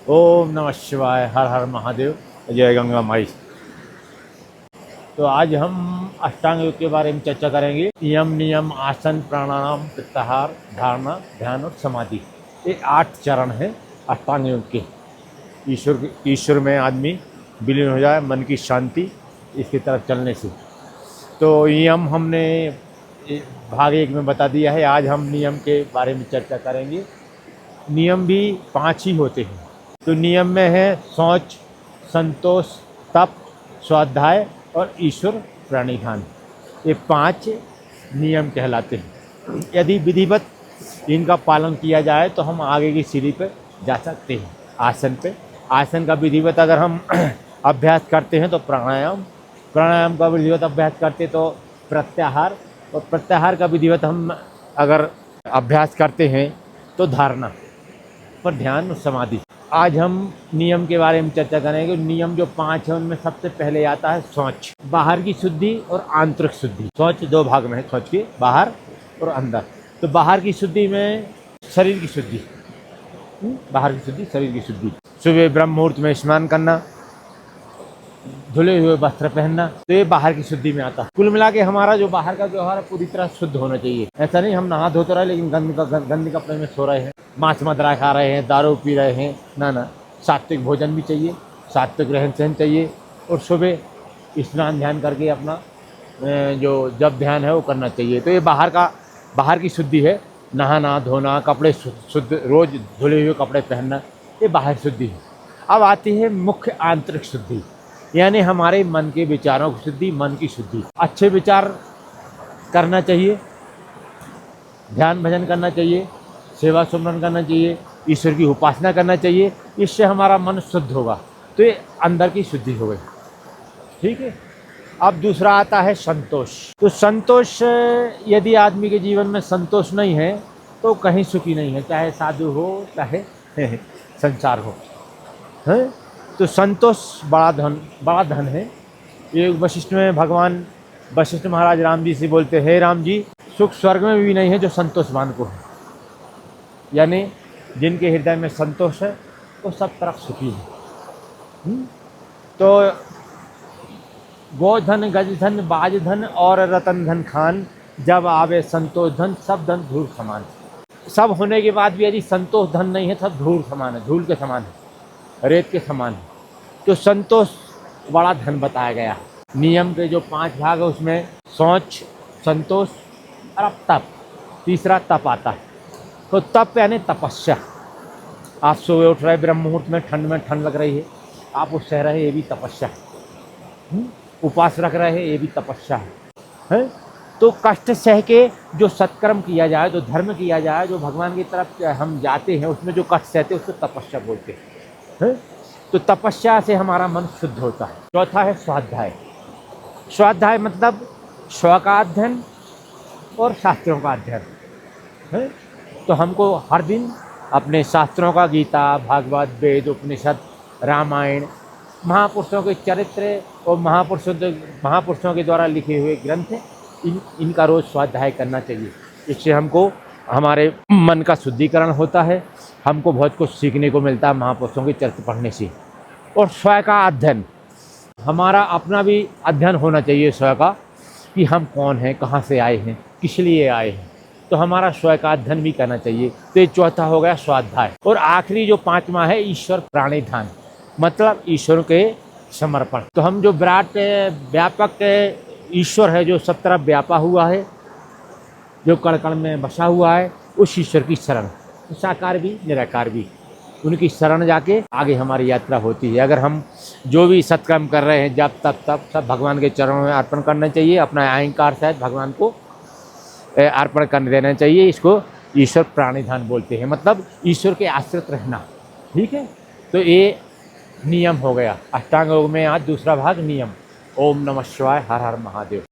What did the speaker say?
ओम नमः शिवाय, हर हर महादेव, जय गंगा माई। तो आज हम अष्टांग योग के बारे में चर्चा करेंगे। यम, नियम, आसन, प्राणायाम, प्रत्याहार, धारणा, ध्यान और समाधि। ये 8 चरण हैं अष्टांग योग के। ईश्वर में आदमी विलीन हो जाए, मन की शांति इसकी तरफ चलने से। तो यम हमने भाग 1 में बता दिया है। आज हम नियम के बारे में चर्चा करेंगे। नियम भी 5 ही होते हैं। तो नियम में है शौच, संतोष, तप, स्वाध्याय और ईश्वर प्रणिधान। ये 5 नियम कहलाते हैं। यदि विधिवत इनका पालन किया जाए तो हम आगे की सीढ़ी पर जा सकते हैं। आसन का विधिवत अगर हम अभ्यास करते हैं तो प्राणायाम का विधिवत अभ्यास करते तो प्रत्याहार, और प्रत्याहार का विधिवत हम अगर अभ्यास करते हैं तो धारणा पर ध्यान और समाधि। आज हम नियम के बारे में चर्चा करेंगे। नियम जो 5 है उनमें सबसे पहले आता है शौच, बाहर की शुद्धि और आंतरिक शुद्धि। शौच 2 भाग में है, शौच के बाहर और अंदर। तो बाहर की शुद्धि में शरीर की शुद्धि, बाहर की शुद्धि शरीर की शुद्धि। सुबह ब्रह्म मुहूर्त में स्नान करना, धुले हुए वस्त्र पहनना, तो ये बाहर की शुद्धि में आता है। कुल मिला के हमारा जो बाहर का व्यवहार है पूरी तरह शुद्ध होना चाहिए। ऐसा नहीं हम नहा धो तो रहे लेकिन गंदे कपड़े में सो रहे हैं, मांस मदिरा खा रहे हैं, दारू पी रहे हैं। ना, सात्विक भोजन भी चाहिए, सात्विक रहन सहन चाहिए। और सुबह स्नान ध्यान करके अपना जो जब ध्यान है वो करना चाहिए। तो ये बाहर की शुद्धि है। नहाना धोना, कपड़े शुद्ध, रोज धुले हुए कपड़े पहनना, ये बाहर शुद्धि है। अब आती है मुख्य आंतरिक शुद्धि, यानी हमारे मन के विचारों की शुद्धि, मन की शुद्धि। अच्छे विचार करना चाहिए, ध्यान भजन करना चाहिए, सेवा सुमरन करना चाहिए, ईश्वर की उपासना करना चाहिए। इससे हमारा मन शुद्ध होगा। तो ये अंदर की शुद्धि हो गई। ठीक है। अब दूसरा आता है संतोष। तो संतोष, यदि आदमी के जीवन में संतोष नहीं है तो कहीं सुखी नहीं है, चाहे साधु हो चाहे संसार हो। है तो संतोष बड़ा धन है। ये वशिष्ठ में भगवान वशिष्ठ महाराज राम जी से बोलते, हे राम जी, सुख स्वर्ग में भी नहीं है जो संतोषवान को है। यानी जिनके हृदय में संतोष है वो सब तरफ सुखी है। तो गोधन, गजधन, बाजधन और रतन धन खान, जब आवे संतोष धन, सब धन धूल समान। सब होने के बाद भी यदि संतोष धन नहीं है, सब धूल समान है, धूल के समान है, रेत के समान है। तो संतोष बड़ा धन बताया गया है। नियम के जो 5 भाग है उसमें शौच, संतोष और अब तप, तीसरा तप आता है। तो तप यानी तपस्या। आप सुबह उठ रहे ब्रह्म मुहूर्त में ठंड लग रही है, आप उठ सह रहे, ये भी तपस्या है। उपवास रख रहे हैं, ये भी तपस्या है। तो कष्ट सह के जो सत्कर्म किया जाए, जो धर्म किया जाए, जो भगवान की तरफ हम जाते हैं, उसमें जो कष्ट सहते हैं उसको तपस्या बोलते हैं। तो तपस्या से हमारा मन शुद्ध होता है। चौथा है स्वाध्याय। स्वाध्याय मतलब स्व का अध्ययन और शास्त्रों का अध्ययन है। तो हमको हर दिन अपने शास्त्रों का, गीता, भागवत, वेद, उपनिषद, रामायण, महापुरुषों के चरित्र और महापुरुषों के द्वारा लिखे हुए ग्रंथ, इनका रोज़ स्वाध्याय करना चाहिए। इससे हमको हमारे मन का शुद्धिकरण होता है, हमको बहुत कुछ सीखने को मिलता है महापुरुषों के चरित्र पढ़ने से। और स्वयं का अध्ययन, हमारा अपना भी अध्ययन होना चाहिए स्वयं का, कि हम कौन हैं, कहाँ से आए हैं, किस लिए आए हैं। तो हमारा स्वयं का अध्ययन भी करना चाहिए। तो ये चौथा हो गया स्वाध्याय। और आखिरी जो 5वां है ईश्वर प्रणिधान, मतलब ईश्वर के समर्पण। तो हम जो विराट व्यापक ईश्वर है, जो सब तरफ व्यापा हुआ है, जो कण कण में बसा हुआ है, उस ईश्वर की शरण, साकार भी निराकार भी, उनकी शरण जाके आगे हमारी यात्रा होती है। अगर हम जो भी सत्कर्म कर रहे हैं, जब तब सब भगवान के चरणों में अर्पण करना चाहिए। अपना अहंकार सहित भगवान को अर्पण कर देना चाहिए। इसको ईश्वर प्रणिधान बोलते हैं, मतलब ईश्वर के आश्रित रहना। ठीक है। तो ये नियम हो गया अष्टांग योग में। आज दूसरा भाग नियम। ओम नमः शिवाय, हर हर महादेव।